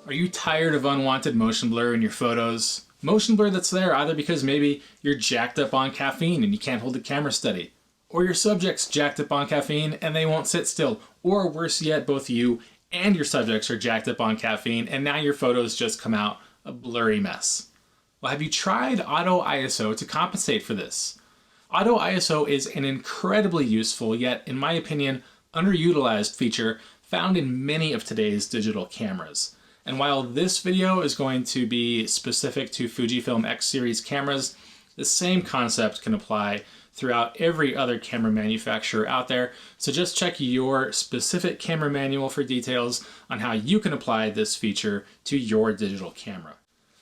Are you tired of unwanted motion blur in your photos? Motion blur that's there either because maybe you're jacked up on caffeine and you can't hold the camera steady, or your subject's jacked up on caffeine and they won't sit still, or worse yet, both you and your subjects are jacked up on caffeine and now your photos just come out a blurry mess. Well, have you tried Auto ISO to compensate for this? Auto ISO is an incredibly useful, yet in my opinion, underutilized feature found in many of today's digital cameras. And while this video is going to be specific to Fujifilm X series cameras, the same concept can apply throughout every other camera manufacturer out there. So just check your specific camera manual for details on how you can apply this feature to your digital camera.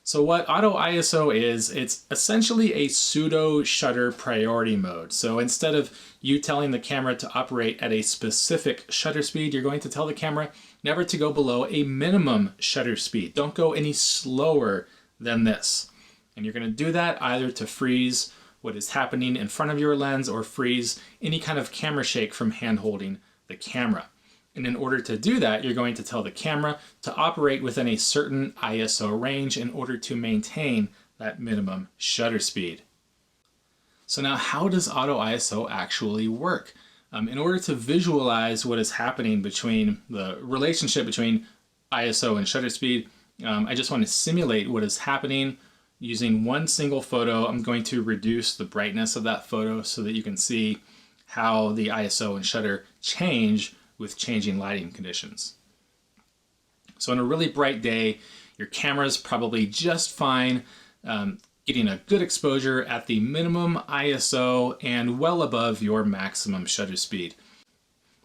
So what Auto ISO is, it's essentially a pseudo shutter priority mode. So instead of you telling the camera to operate at a specific shutter speed, you're going to tell the camera never to go below a minimum shutter speed. Don't go any slower than this. And you're going to do that either to freeze what is happening in front of your lens or freeze any kind of camera shake from hand holding the camera. And in order to do that, you're going to tell the camera to operate within a certain ISO range in order to maintain that minimum shutter speed. So now how does Auto ISO actually work? In order to visualize what is happening between the relationship between ISO and shutter speed, I just want to simulate what is happening using one single photo. I'm going to reduce the brightness of that photo so that you can see how the ISO and shutter change with changing lighting conditions. So on a really bright day, your camera is probably just fine, getting a good exposure at the minimum ISO and well above your maximum shutter speed.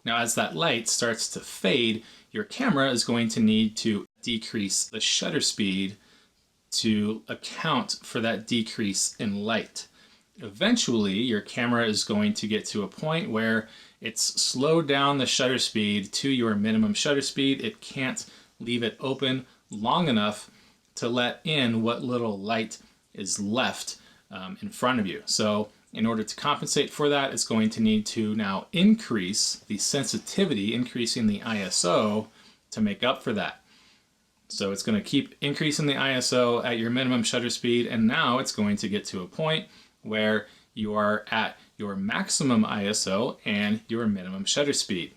Now as that light starts to fade, your camera is going to need to decrease the shutter speed to account for that decrease in light. Eventually, your camera is going to get to a point where it's slowed down the shutter speed to your minimum shutter speed. It can't leave it open long enough to let in what little light is left in front of you. So in order to compensate for that, it's going to need to now increase the sensitivity, increasing the ISO to make up for that. So it's going to keep increasing the ISO at your minimum shutter speed, and now it's going to get to a point where you are at your maximum ISO and your minimum shutter speed.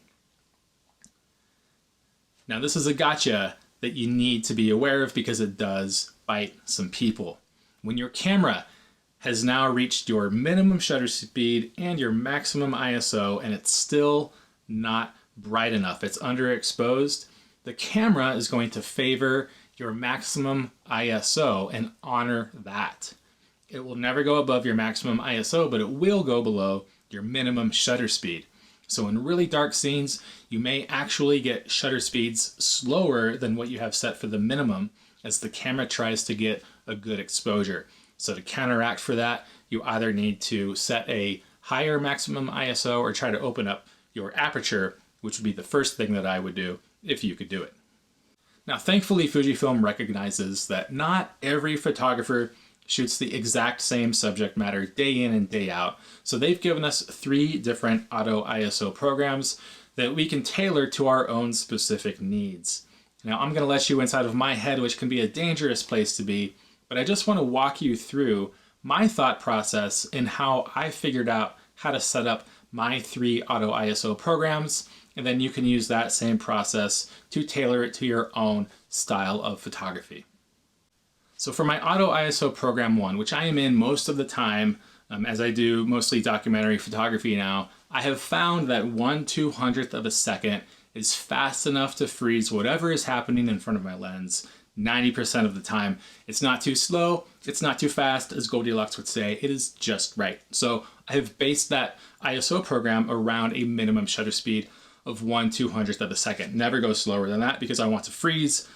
Now this is a gotcha that you need to be aware of because it does bite some people. When your camera has now reached your minimum shutter speed and your maximum ISO and it's still not bright enough, it's underexposed, the camera is going to favor your maximum ISO and honor that. It will never go above your maximum ISO, but it will go below your minimum shutter speed. So in really dark scenes, you may actually get shutter speeds slower than what you have set for the minimum as the camera tries to get a good exposure. So to counteract for that, you either need to set a higher maximum ISO or try to open up your aperture, which would be the first thing that I would do if you could do it. Now, thankfully, Fujifilm recognizes that not every photographer shoots the exact same subject matter day in and day out. So they've given us 3 different Auto ISO programs that we can tailor to our own specific needs. Now, I'm going to let you inside of my head, which can be a dangerous place to be, but I just want to walk you through my thought process and how I figured out how to set up my 3 Auto ISO programs, and then you can use that same process to tailor it to your own style of photography. So for my Auto ISO program 1, which I am in most of the time, as I do mostly documentary photography now, I have found that 1/200th of a second is fast enough to freeze whatever is happening in front of my lens 90% of the time. It's not too slow, it's not too fast, as Goldilocks would say, it is just right. So I have based that ISO program around a minimum shutter speed of 1/200th of a second. Never go slower than that because I want to freeze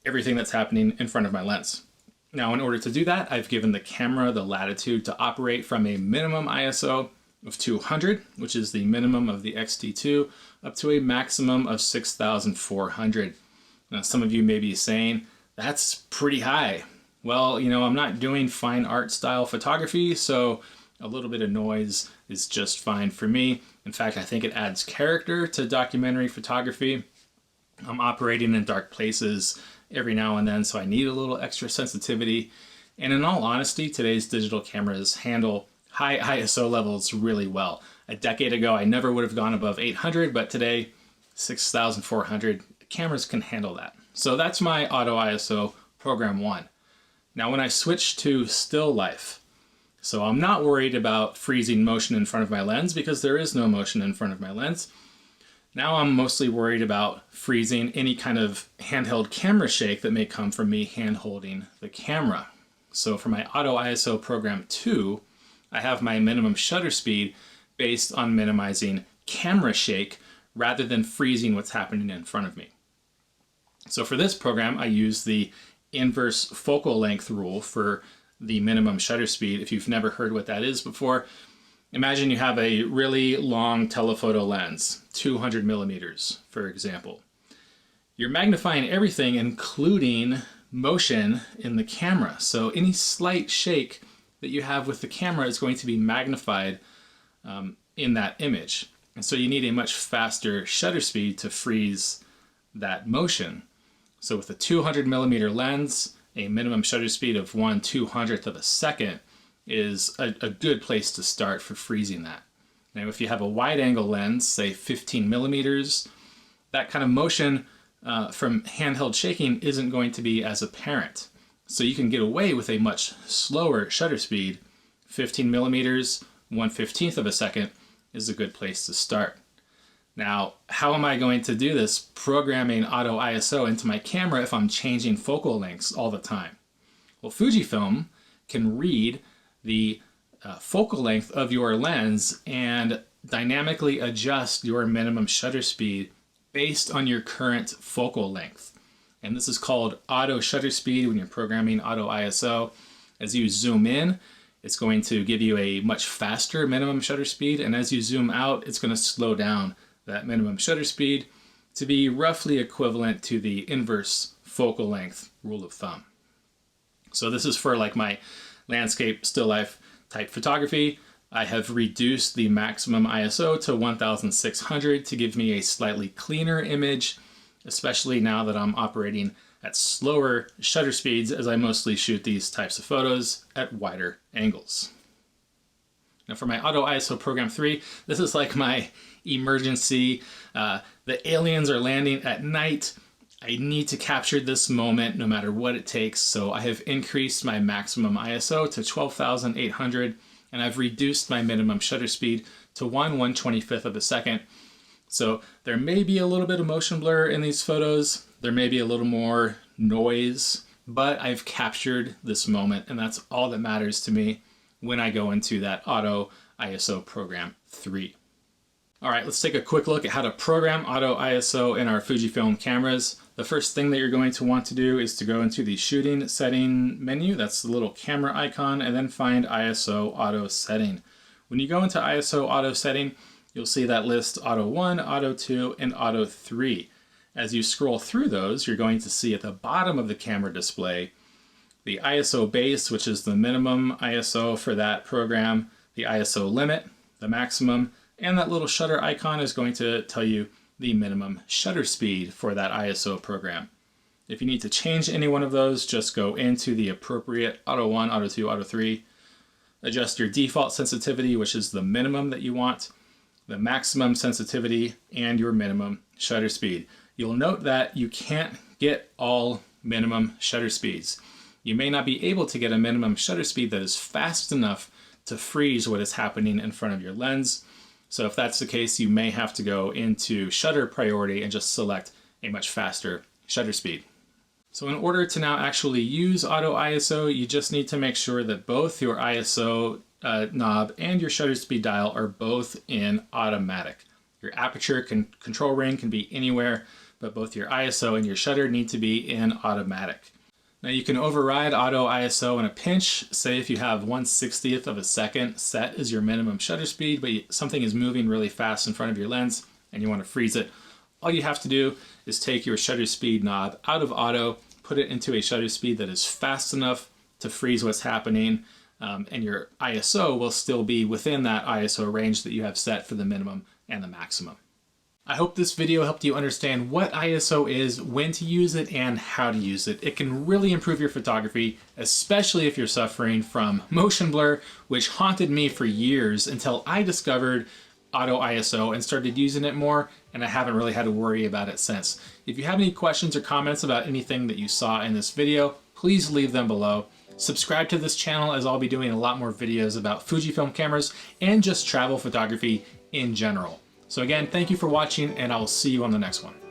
everything that's happening in front of my lens. Now, in order to do that, I've given the camera the latitude to operate from a minimum ISO of 200, which is the minimum of the X-T2, up to a maximum of 6,400. Now, some of you may be saying, that's pretty high. Well, I'm not doing fine art style photography, so a little bit of noise is just fine for me. In fact, I think it adds character to documentary photography. I'm operating in dark places every now and then, so I need a little extra sensitivity. And in all honesty, today's digital cameras handle high ISO levels really well. A decade ago, I never would have gone above 800, but today, 6,400 cameras can handle that. So that's my Auto ISO Program 1. Now when I switch to still life, so I'm not worried about freezing motion in front of my lens because there is no motion in front of my lens. Now I'm mostly worried about freezing any kind of handheld camera shake that may come from me hand holding the camera. So for my Auto ISO Program 2, I have my minimum shutter speed based on minimizing camera shake rather than freezing what's happening in front of me. So for this program, I use the inverse focal length rule for the minimum shutter speed. If you've never heard what that is before, imagine you have a really long telephoto lens, 200 millimeters, for example. You're magnifying everything, including motion in the camera. So any slight shake that you have with the camera is going to be magnified in that image. And so you need a much faster shutter speed to freeze that motion. So with a 200 millimeter lens, a minimum shutter speed of 1/200th of a second is a good place to start for freezing that. Now if you have a wide angle lens, say 15 millimeters, that kind of motion from handheld shaking isn't going to be as apparent. So you can get away with a much slower shutter speed. 15 millimeters, 1/15th of a second is a good place to start. Now, how am I going to do this programming Auto ISO into my camera if I'm changing focal lengths all the time? Well, Fujifilm can read the focal length of your lens and dynamically adjust your minimum shutter speed based on your current focal length. And this is called auto shutter speed when you're programming Auto ISO. As you zoom in, it's going to give you a much faster minimum shutter speed, and as you zoom out, it's going to slow down that minimum shutter speed to be roughly equivalent to the inverse focal length rule of thumb. So this is for like my landscape still life type photography. I have reduced the maximum ISO to 1600 to give me a slightly cleaner image, especially now that I'm operating at slower shutter speeds as I mostly shoot these types of photos at wider angles. Now for my Auto ISO Program 3, this is like my emergency. The aliens are landing at night. I need to capture this moment no matter what it takes, so I have increased my maximum ISO to 12,800 and I've reduced my minimum shutter speed to 1/125th of a second. So there may be a little bit of motion blur in these photos, there may be a little more noise, but I've captured this moment and that's all that matters to me when I go into that Auto ISO Program 3. All right, let's take a quick look at how to program Auto ISO in our Fujifilm cameras. The first thing that you're going to want to do is to go into the shooting setting menu, that's the little camera icon, and then find ISO Auto Setting. When you go into ISO Auto Setting, you'll see that list Auto 1, Auto 2, and Auto 3. As you scroll through those, you're going to see at the bottom of the camera display the ISO base, which is the minimum ISO for that program, the ISO limit, the maximum, and that little shutter icon is going to tell you the minimum shutter speed for that ISO program. If you need to change any one of those, just go into the appropriate Auto 1, Auto 2, Auto 3, adjust your default sensitivity, which is the minimum that you want, the maximum sensitivity, and your minimum shutter speed. You'll note that you can't get all minimum shutter speeds. You may not be able to get a minimum shutter speed that is fast enough to freeze what is happening in front of your lens. So if that's the case, you may have to go into shutter priority and just select a much faster shutter speed. So in order to now actually use Auto ISO, you just need to make sure that both your ISO knob and your shutter speed dial are both in automatic. Your aperture control ring can be anywhere, but both your ISO and your shutter need to be in automatic. Now you can override Auto ISO in a pinch. Say if you have 1/60th of a second set as your minimum shutter speed, but something is moving really fast in front of your lens and you want to freeze it. All you have to do is take your shutter speed knob out of auto, put it into a shutter speed that is fast enough to freeze what's happening, and your ISO will still be within that ISO range that you have set for the minimum and the maximum. I hope this video helped you understand what ISO is, when to use it, and how to use it. It can really improve your photography, especially if you're suffering from motion blur, which haunted me for years until I discovered Auto ISO and started using it more, and I haven't really had to worry about it since. If you have any questions or comments about anything that you saw in this video, please leave them below. Subscribe to this channel, as I'll be doing a lot more videos about Fujifilm cameras and just travel photography in general. So again, thank you for watching, and I will see you on the next one.